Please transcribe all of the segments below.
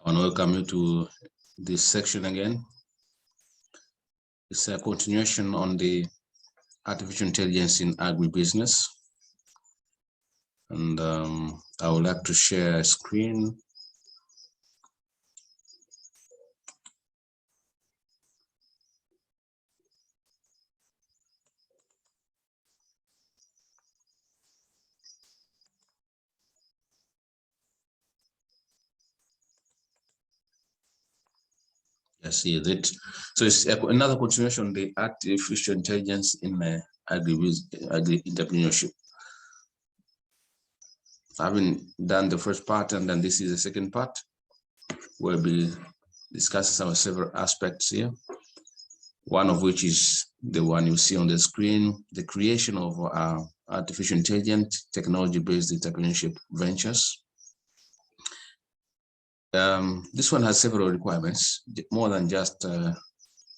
I want to welcome you to this section again. It's a continuation on the artificial intelligence in agribusiness. And I would like to share a screen. Yes, see it. So it's another continuation on the artificial intelligence in agri-entrepreneurship. Having done the first part, and then this is the second part, we'll be discussing several aspects here. One of which is the one you see on the screen, the creation of artificial intelligence, technology-based entrepreneurship ventures. This one has several requirements, more than just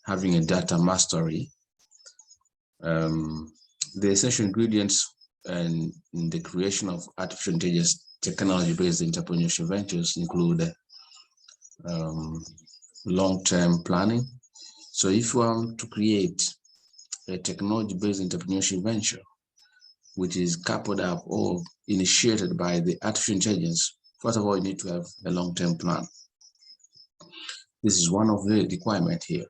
having a data mastery. The essential ingredients in the creation of artificial intelligence technology-based entrepreneurship ventures include long-term planning. So if you want to create a technology-based entrepreneurship venture, which is coupled up or initiated by the artificial intelligence, first of all, you need to have a long-term plan. This is one of the requirements here.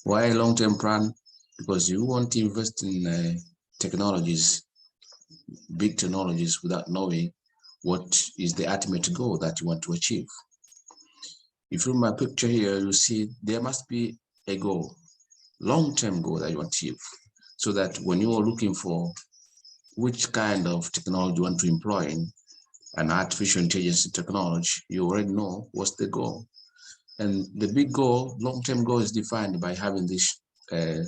Why a long-term plan? Because you want to invest in technologies, big technologies, without knowing what is the ultimate goal that you want to achieve. If you look at my picture here, you see there must be a goal, long-term goal that you achieve, so that when you are looking for which kind of technology you want to employ in an artificial intelligence technology, you already know what's the goal. And the big goal, long-term goal, is defined by having this a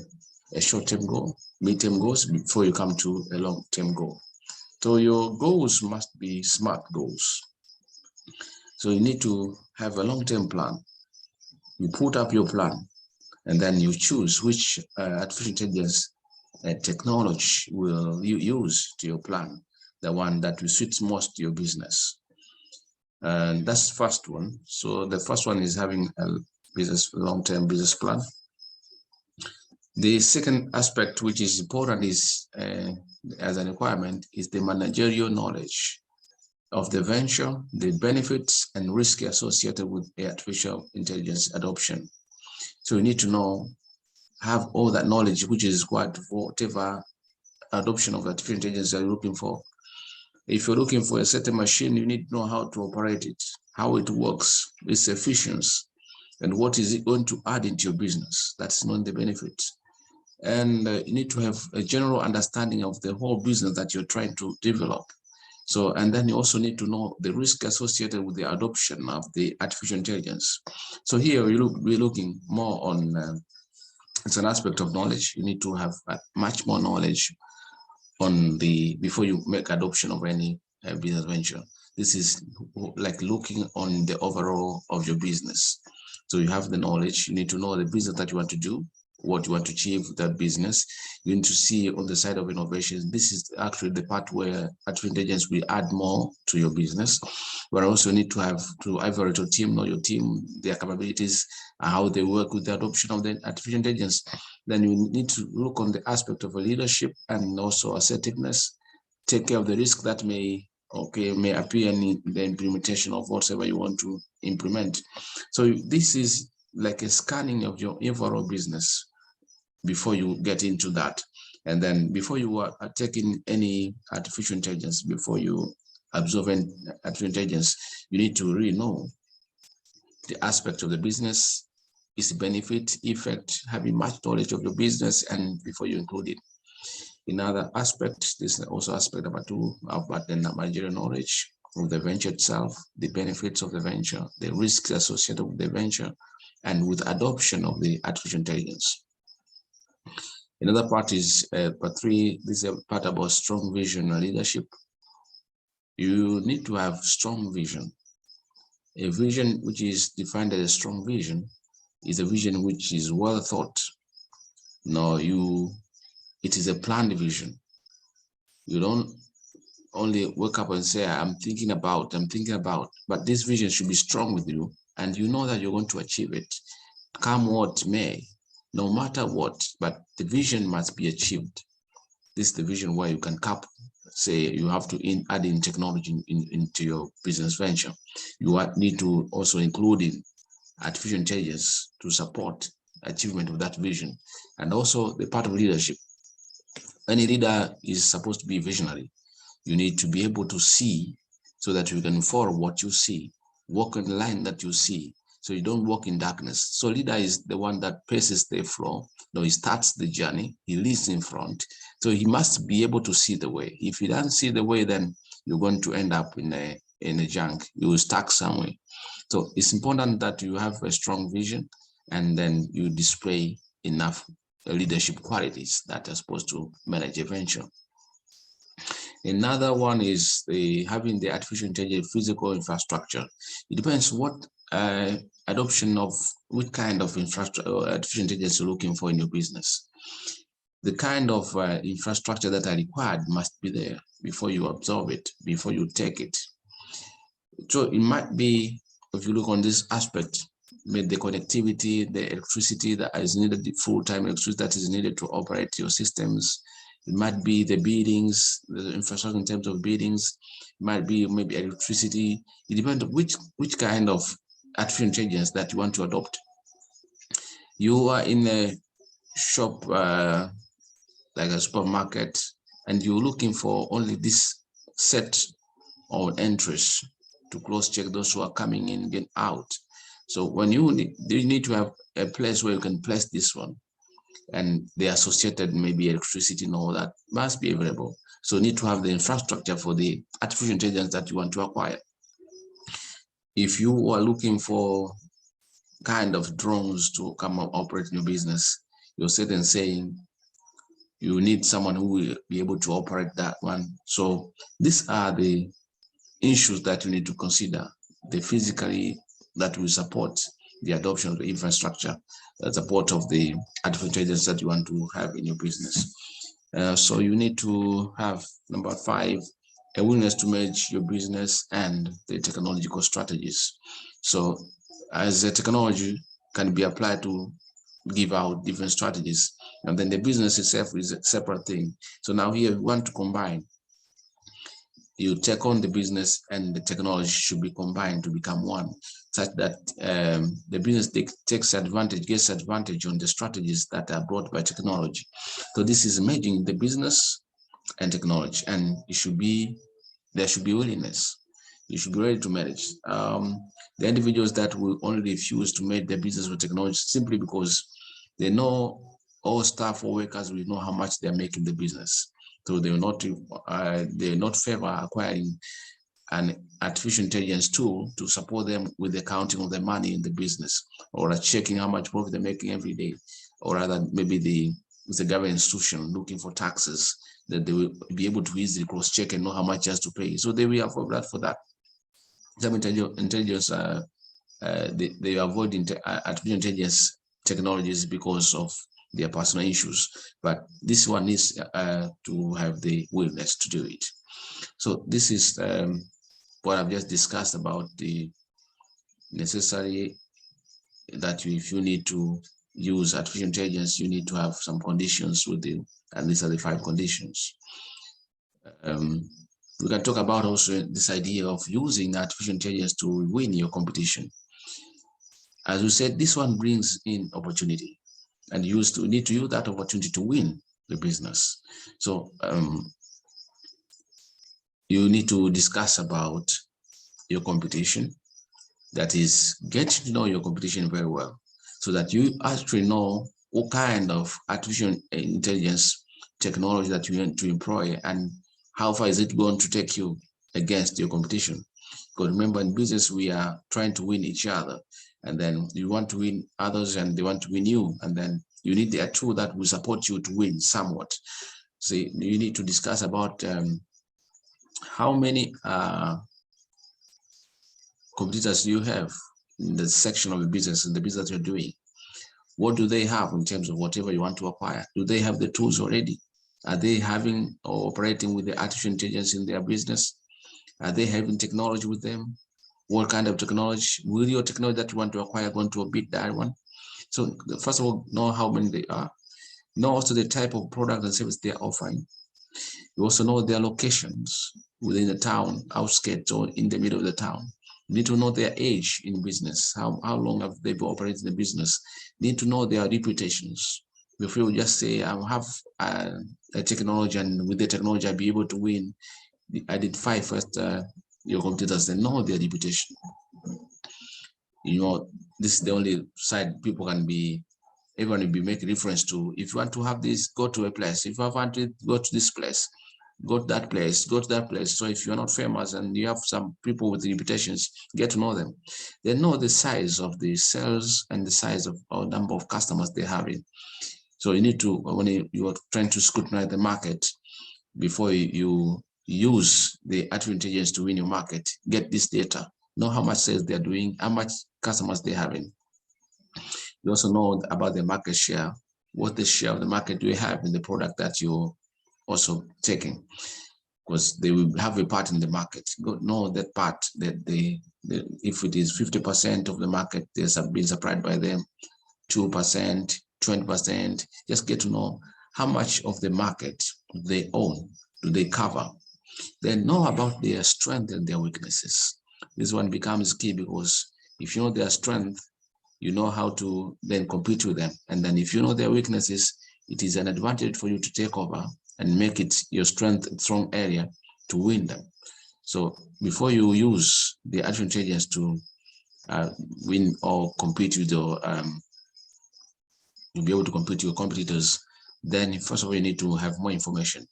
short-term goal, mid-term goals, before you come to a long-term goal. So your goals must be SMART goals. So you need to have a long-term plan. You put up your plan, and then you choose which artificial intelligence technology will you use to your plan, the one that will suit most to your business. And that's the first one. So the first one is having a long-term business plan. The second aspect, which is important, is as a requirement, is the managerial knowledge of the venture, the benefits and risk associated with artificial intelligence adoption. So you need to have all that knowledge which is required for whatever adoption of artificial intelligence you're looking for. If you're looking for a certain machine, you need to know how to operate it, how it works, its efficiency, and what is it going to add into your business. That's not the benefit. And you need to have a general understanding of the whole business that you're trying to develop. So, and then you also need to know the risk associated with the adoption of the artificial intelligence. So here we're looking more on, it's an aspect of knowledge. You need to have much more knowledge on before you make adoption of any business venture. This is like looking on the overall of your business. So you have the knowledge, you need to know the business that you want to do, what you want to achieve with that business. You need to see on the side of innovation. This is actually the part where artificial intelligence will add more to your business. But also need to have either your team, know your team, their capabilities, how they work with the adoption of the artificial intelligence. Then you need to look on the aspect of leadership and also assertiveness, take care of the risk that may appear in the implementation of whatever you want to implement. So this is like a scanning of your overall business before you get into that. And then before you are taking any artificial intelligence, before you absorb artificial intelligence, you need to really know the aspect of the business, its benefit, effect, having much knowledge of your business, and before you include it. In other aspects, this is also aspect number 2 about the managerial knowledge of the venture itself, the benefits of the venture, the risks associated with the venture, and with adoption of the artificial intelligence. Another part is part 3. This is a part about strong vision and leadership. You need to have strong vision. A vision which is defined as a strong vision is a vision which is well thought. It is a planned vision. You don't only wake up and say, I'm thinking about, but this vision should be strong with you. and you know that you're going to achieve it, come what may, no matter what, but the vision must be achieved. This is the vision where you can say you have to add in technology into your business venture. You need to also include in artificial intelligence to support achievement of that vision. And also the part of leadership. Any leader is supposed to be visionary. You need to be able to see so that you can follow what you see, walk on the line that you see, so you don't walk in darkness. So leader is the one that paces the flow. No, he starts the journey, he leads in front. So he must be able to see the way. If he doesn't see the way, then you're going to end up in a junk. You will stuck somewhere. So it's important that you have a strong vision and then you display enough leadership qualities that are supposed to manage a venture. Another one is having the artificial intelligence physical infrastructure. It depends what adoption of which kind of infrastructure or artificial intelligence you're looking for in your business. The kind of infrastructure that are required must be there before you absorb it, before you take it. So it might be, if you look on this aspect, the connectivity, the electricity that is needed, the full-time electricity that is needed to operate your systems. It might be the buildings, the infrastructure in terms of buildings. It might be maybe electricity. It depends on which kind of artificial intelligence that you want to adopt. You are in a shop, like a supermarket, and you're looking for only this set of entries to cross-check those who are coming in and out. So when you need to have a place where you can place this one, and the associated maybe electricity and all that must be available. So you need to have the infrastructure for the artificial intelligence that you want to acquire. If you are looking for kind of drones to come and operate in your business, you're certain saying you need someone who will be able to operate that one. So these are the issues that you need to consider, the physically that will support the adoption of the infrastructure, the support of the artificial intelligence that you want to have in your business. So you need to have, number 5, a willingness to merge your business and the technological strategies. So as a technology can be applied to give out different strategies, and then the business itself is a separate thing. So now here we want to combine. You take on the business and the technology should be combined to become one, such that the business gets advantage on the strategies that are brought by technology. So this is merging the business and technology, and there should be willingness. You should be ready to manage. The individuals that will only refuse to make their business with technology simply because they know all staff or workers will know how much they're making the business. So they will not favor acquiring an artificial intelligence tool to support them with the counting of the money in the business, or checking how much profit they're making every day, or rather maybe the government institution looking for taxes that they will be able to easily cross-check and know how much has to pay. So they will avoid that for that. Some intelligence, they avoid artificial intelligence technologies because of their personal issues, but this one needs to have the willingness to do it. So this is what I've just discussed about the necessary that if you need to use artificial intelligence, you need to have some conditions within, and these are the 5 conditions. We can talk about also this idea of using artificial intelligence to win your competition. As we said, this one brings in opportunity, and you need to use that opportunity to win the business. So you need to discuss about your competition. That is, get to know your competition very well, so that you actually know what kind of artificial intelligence technology that you want to employ and how far is it going to take you against your competition. Because remember, in business, we are trying to win each other, and then you want to win others and they want to win you, and then you need a tool that will support you to win somewhat. So you need to discuss about how many competitors do you have in the section of the business, in the business you're doing. What do they have in terms of whatever you want to acquire? Do they have the tools already? Are they having or operating with the artificial intelligence in their business? Are they having technology with them? What kind of technology? Will your technology that you want to acquire going to beat that one? So first of all, know how many they are. Know also the type of product and service they are offering. You also know their locations within the town, outskirts, or in the middle of the town. You need to know their age in business. How long have they been operating the business? You need to know their reputations. Before you just say, I have a technology, and with the technology, I'll be able to win. Identify first your competitors and know their reputation. You know, this is the only side people can be, everyone will be making reference to. If you want to have this, go to a place. If you want to go to this place, go to that place, go to that place. So if you're not famous and you have some people with reputations, get to know them. They know the size of the sales and the size of or number of customers they have it. So you need to, when you are trying to scrutinize the market, before you use the artificial intelligence to win your market, get this data, know how much sales they're doing, how much customers they're having. You also know about the market share. What the share of the market do you have in the product that you're also taking? Because they will have a part in the market. Go know that part, that if it is 50% of the market, there's been supplied by them, 2%, 20%, just get to know how much of the market they own, do they cover. Then know about their strength and their weaknesses. This one becomes key, because if you know their strength, you know how to then compete with them. And then if you know their weaknesses, it is an advantage for you to take over and make it your strong area to win them. So before you use the artificial intelligence to win or compete with your, you'll be able to compete with your competitors, then first of all, you need to have more information.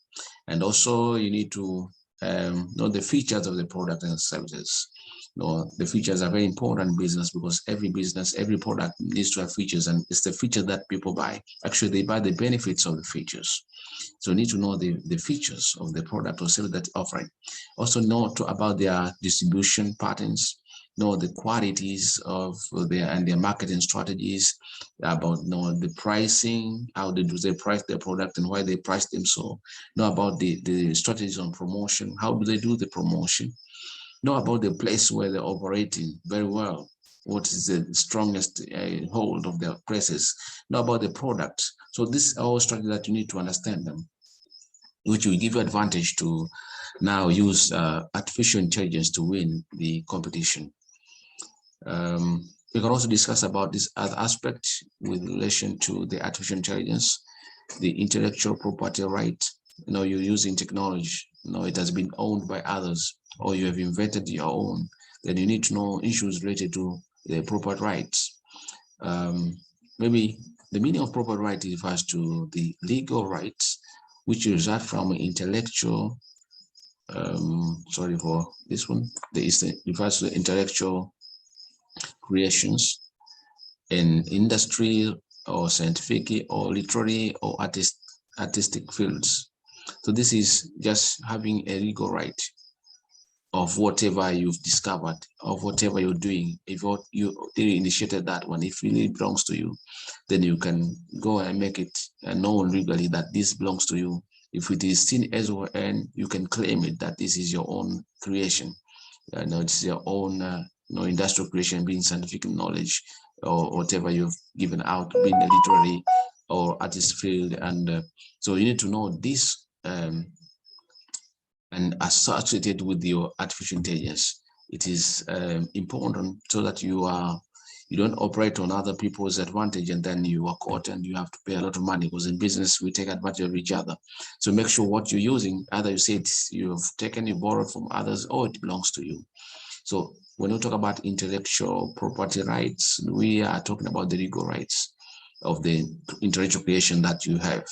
And also you need to know the features of the product and services. No, the features are very important in business, because every business, every product needs to have features, and it's the feature that people buy. Actually, they buy the benefits of the features. So you need to know the features of the product or service that offering. Also know about their distribution patterns, know the qualities of their marketing strategies, about the pricing, how do they price their product and why they price them so. Know about the strategies on promotion, how do they do the promotion. Know about the place where they're operating very well. What is the strongest hold of their places? Know about the product. So this are all strategies that you need to understand them, which will give you advantage to now use artificial intelligence to win the competition. We can also discuss about this other aspect with relation to the artificial intelligence, the intellectual property right. You're using technology, it has been owned by others, or you have invented your own. Then you need to know issues related to the property rights. Maybe the meaning of property right refers to the legal rights which result from intellectual, sorry for this one, it refers to the intellectual creations in industry or scientific or literary or artistic fields. So this is just having a legal right of whatever you've discovered, of whatever you're doing. If you initiated that one, if it really belongs to you, then you can go and make it known legally that this belongs to you. If it is seen as or and you can claim it that this is your own creation. It's your own industrial creation, being scientific knowledge or whatever you've given out, being a literary or artist field. And so you need to know this and associated with your artificial intelligence. It is important so that you don't operate on other people's advantage and then you are caught and you have to pay a lot of money, because in business we take advantage of each other. So make sure what you're using, either you say you've taken, you borrowed from others, or it belongs to you. So when we talk about intellectual property rights, we are talking about the legal rights of the intellectual creation that you have.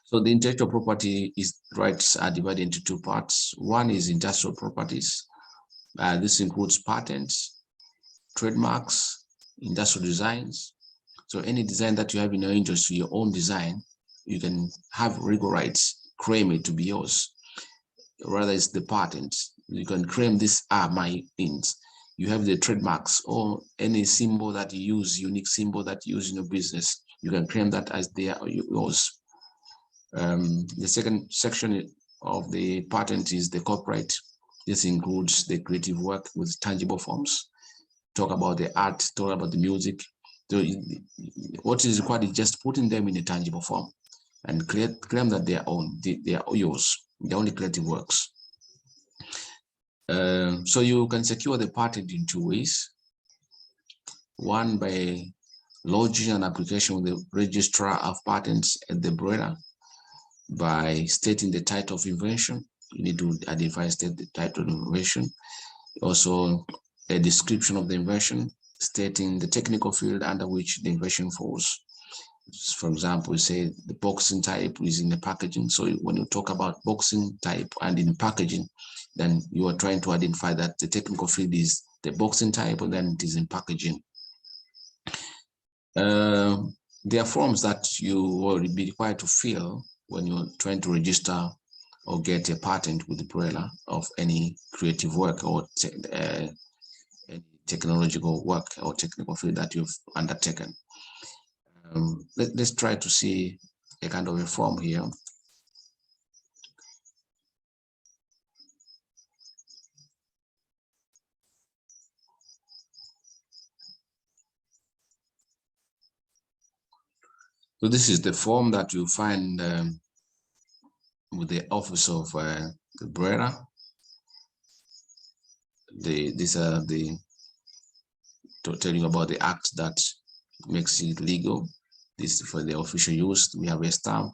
So the intellectual property rights are divided into two parts. One is industrial properties. This includes patents, trademarks, industrial designs. So any design that you have in your industry, your own design, you can have legal rights, claim it to be yours. Rather, it's the patents. You can claim these are my things. You have the trademarks, or any symbol that you use, unique symbol that you use in your business. You can claim that as they are yours. The second section of the patent is the copyright. This includes the creative work with tangible forms, talk about the art, talk about the music. So what is required is just putting them in a tangible form and claim that they are own, they are yours, they're only creative works. So you can secure the patent in two ways. One, by lodging an application with the registrar of patents at the BRELA by stating the title of invention. You need to identify and state the title of invention. Also, a description of the invention, stating the technical field under which the invention falls. For example, we say the boxing type is in the packaging. So when you talk about boxing type and in packaging, then you are trying to identify that the technical field is the boxing type, and then it is in packaging. There are forms that you will be required to fill when you're trying to register or get a patent with the BRELA of any creative work or any technological work or technical field that you've undertaken. Let's try to see a kind of a form here. So this is the form that you find with the office of the BRELA. These are the to tell you about the act that makes it legal. This is for the official use. We have a stamp.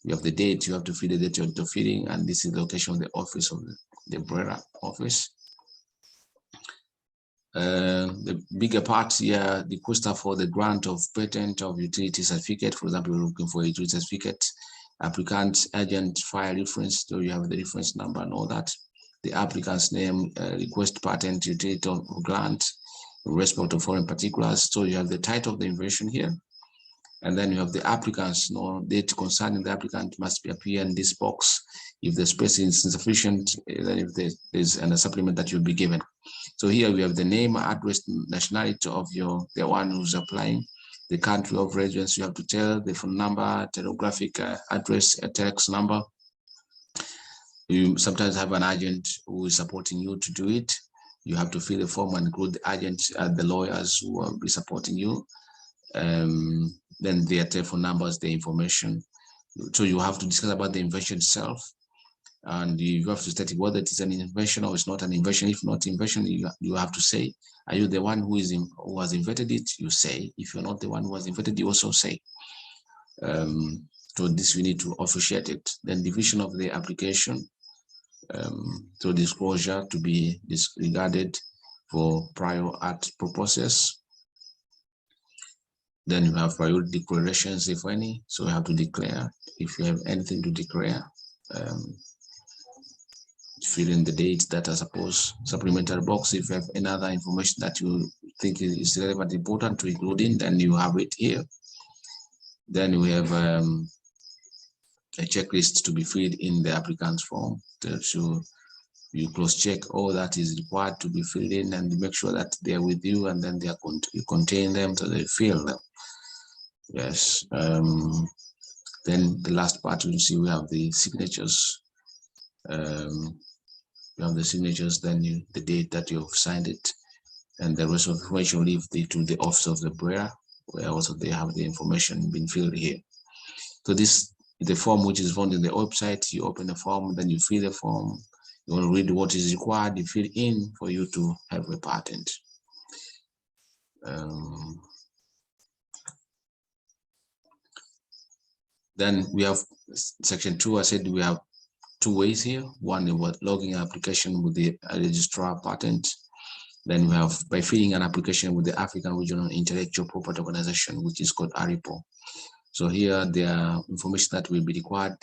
We have the date. You have to fill the date you're filling, and this is the location of the office of the BRELA office. The bigger part here, the request for the grant of patent of utility certificate. For example, you're looking for a utility certificate. Applicant, agent, file reference. So you have the reference number and all that. The applicant's name, request patent, utility grant, respect of foreign particulars. So you have the title of the invention here. And then you have the applicant's date concerning the applicant must appear in this box. If the space is insufficient, then if there's a supplement that you'll be given. So here we have the name, address, nationality of the one who's applying, the country of residence you have to tell, the phone number, telegraphic address, a text number. You sometimes have an agent who is supporting you to do it. You have to fill the form and include the agent and the lawyers who will be supporting you. Then their telephone numbers, the information. So you have to discuss about the invention itself, and you have to state whether it is an invention or it's not an invention. If not invention, you have to say, are you the one who has invented it? You say. If you're not the one who has invented, you also say. So this we need to officiate it. Then division of the application. So disclosure to be disregarded for prior art purposes. Then you have priority declarations, if any. So you have to declare if you have anything to declare. Fill in the dates that are supposed, supplementary box. If you have any other information that you think is relevant, important to include in, then you have it here. Then we have a checklist to be filled in the applicant's form. So you cross-check all that is required to be filled in and make sure that they are with you, and then you contain them so they fill them. Yes. Then the last part, you see we have the signatures. You have the signatures, then the date that you've signed it, and the rest of the information leave to the office of the BRELA, where also they have the information being filled here. So this is the form which is found in the website. You open the form, then you fill the form. You want to read what is required, you fill in for you to have a patent. Then we have section 2. I said we have 2 ways here. One is logging an application with the registrar patent. Then we have by filling an application with the African Regional Intellectual Property Organization, which is called ARIPO. So here there are information that will be required.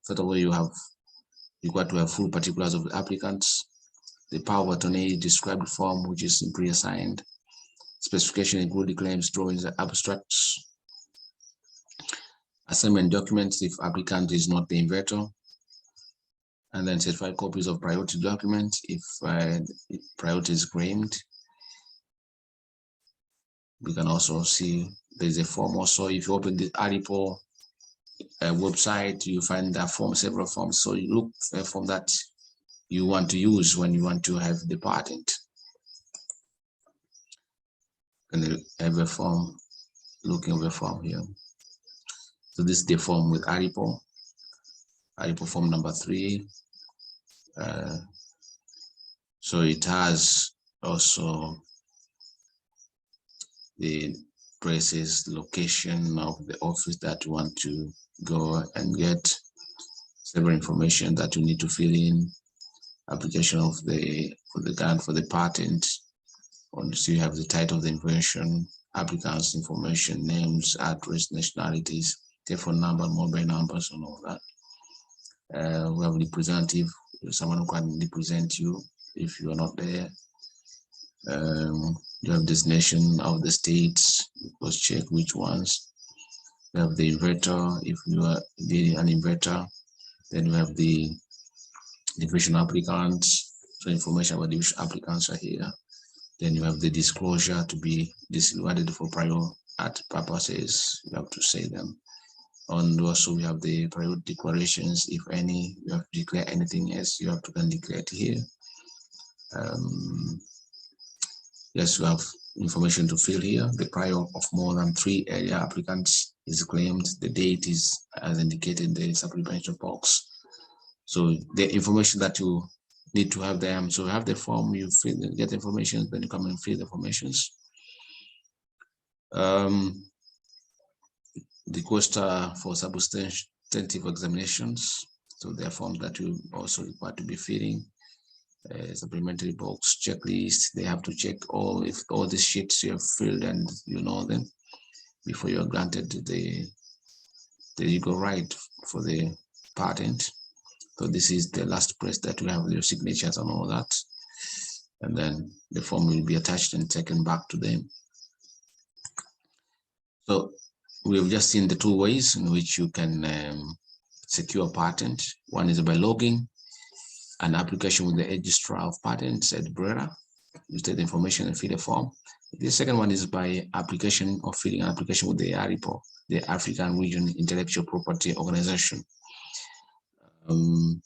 First of all, you have required to have full particulars of the applicants, the power of attorney described form, which is pre-assigned, specification including claims, drawings, abstracts, assignment documents if applicant is not the inventor, and then certified copies of priority documents if priority is claimed. We can also see there's a form also. If you open the ARIPO website, you find that form, several forms. So you look for a form that you want to use when you want to have the patent. And have a form, looking at the form here. So this is the form with ARIPO form number 3. So it has also the places, location of the office that you want to go and get, several information that you need to fill in, application of for the patent. So you have the title of the invention, applicants' information, names, address, nationalities, telephone number, mobile numbers, and all that. We have representative, someone who can represent you if you are not there. You have destination of the states, let's check which ones. You have the inventor, if you are an inventor. Then you have the division applicants, so information about division applicants are here. Then you have the disclosure to be disregarded for prior art purposes, you have to say them. And also we have the prior declarations, if any, you have to declare anything else, you have to then declare it here. Yes, you have information to fill here. The prior of more than 3 area applicants is claimed. The date is as indicated in the supplemental box. So the information that you need to have there. So you have the form, you fill, get the information, then you come and fill the informations. The request for substantive examinations. So there are forms that you also require to be filling. Supplementary box, checklist. They have to check if all the sheets you have filled and you know them before you are granted the legal right for the patent. So this is the last press that you have your signatures and all that, and then the form will be attached and taken back to them. So we've just seen the 2 ways in which you can secure a patent. One is by logging an application with the registrar of patents at BRERA. You state the information and fill a form. The second one is by application or filling an application with the ARIPO, the African Region Intellectual Property Organization. Then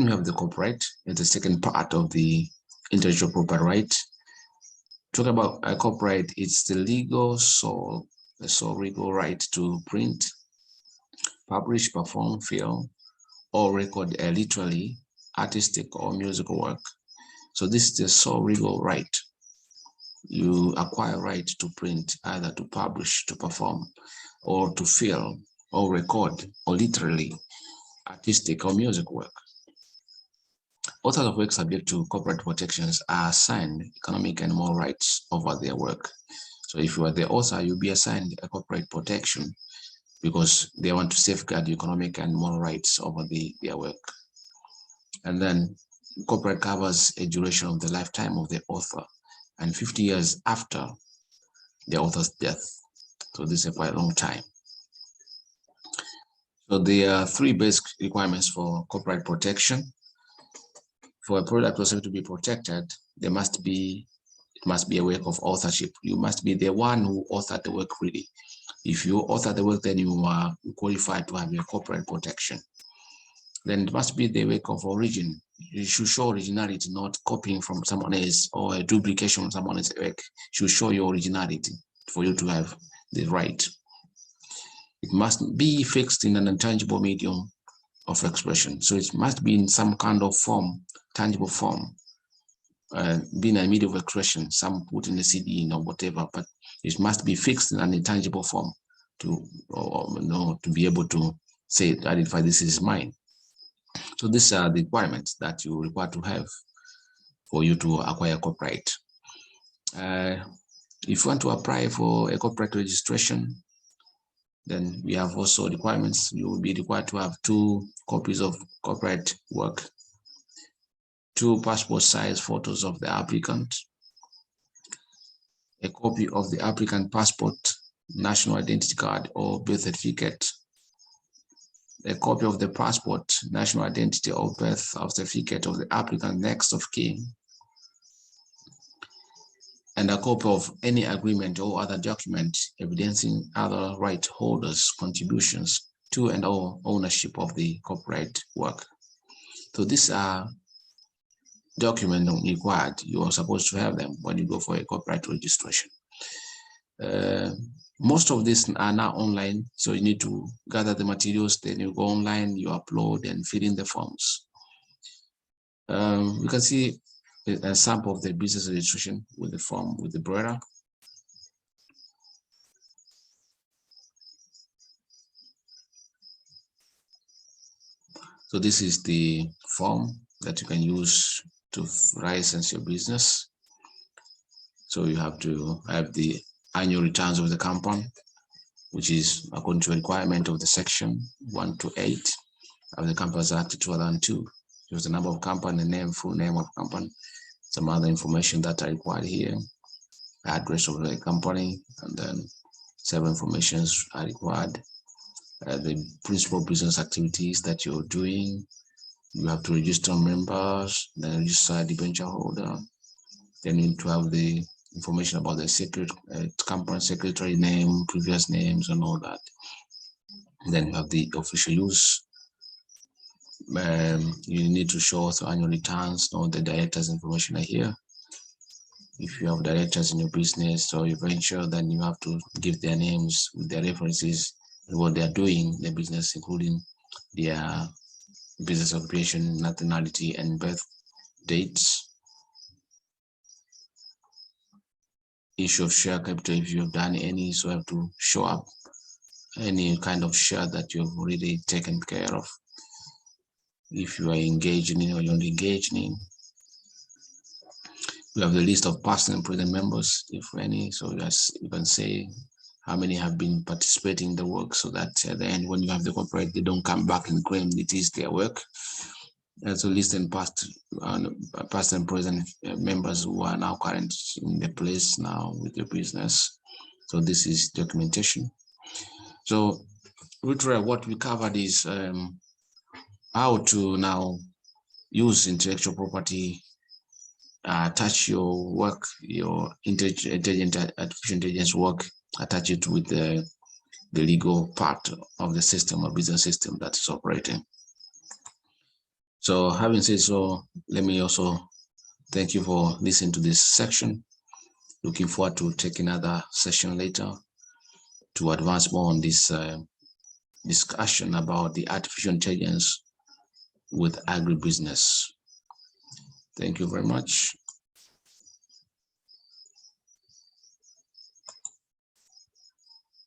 we have the copyright. It's the second part of the intellectual property right. Talk about a copyright. It's the sole legal right to print, publish, perform, film, or record a literary, artistic, or musical work. So this is the sole legal right. You acquire right to print, either to publish, to perform, or to film, or record, or literally, artistic, or music work. Authors of work subject to copyright protections are assigned economic and moral rights over their work. So if you are the author, you'll be assigned a copyright protection because they want to safeguard the economic and moral rights over their work. And then copyright covers a duration of the lifetime of the author and 50 years after the author's death. So this is a quite long time. So there are 3 basic requirements for copyright protection. For a product or service to be protected, it must be a work of authorship. You must be the one who authored the work really. If you author the work, then you are qualified to have your copyright protection. Then it must be the work of origin. You should show originality, not copying from someone else or a duplication of someone else's work. You should show your originality for you to have the right. It must be fixed in an intangible medium of expression. So it must be in some kind of form, tangible form, being a medium of expression, some put in a CD or whatever, but it must be fixed in an intangible form to be able to say, identify this is mine. So these are the requirements that you require to have for you to acquire copyright. If you want to apply for a copyright registration, then we have also requirements. You will be required to have 2 copies of copyright work, 2 passport size photos of the applicant, a copy of the applicant passport, national identity card or birth certificate, a copy of the passport, national identity or birth certificate of the applicant next of kin, and a copy of any agreement or other document evidencing other right holders' contributions to and or ownership of the copyright work. So these are document required. You are supposed to have them when you go for a corporate registration. Most of these are now online, so you need to gather the materials, then you go online, you upload and fill in the forms. You can see a sample of the business registration with the form, with the BRERA. So this is the form that you can use to license your business. So you have to have the annual returns of the company, which is according to a requirement of the section 1 to 8 of the Companies Act 2002. There's the number of company, the name, full name of company, some other information that are required here, address of the company, and then several informations are required. The principal business activities that you're doing. You have to register members, then register the debenture holder. Then you need to have the information about the company secretary name, previous names, and all that. Then you have the official use. You need to show also annual returns. All the directors' information are here. If you have directors in your business or your venture, then you have to give their names with their references and what they are doing in the business, including their business occupation, nationality, and birth dates. Issue of share capital, if you have done any, so you have to show up any kind of share that you've already taken care of. If you are engaged in or you're not engaged in. We have the list of past and present members, if any, so you can say how many have been participating in the work, so that at the end, when you have the corporate, they don't come back and claim it is their work. And so list and past and present members who are now current in the place now with your business. So this is documentation. So literally what we covered is how to now use intellectual property, attach your work, your artificial intelligence work, attach it with the legal part of the system or business system that is operating. So having said so, let me also thank you for listening to this section. Looking forward to taking another session later to advance more on this discussion about the artificial intelligence with agribusiness. Thank you very much.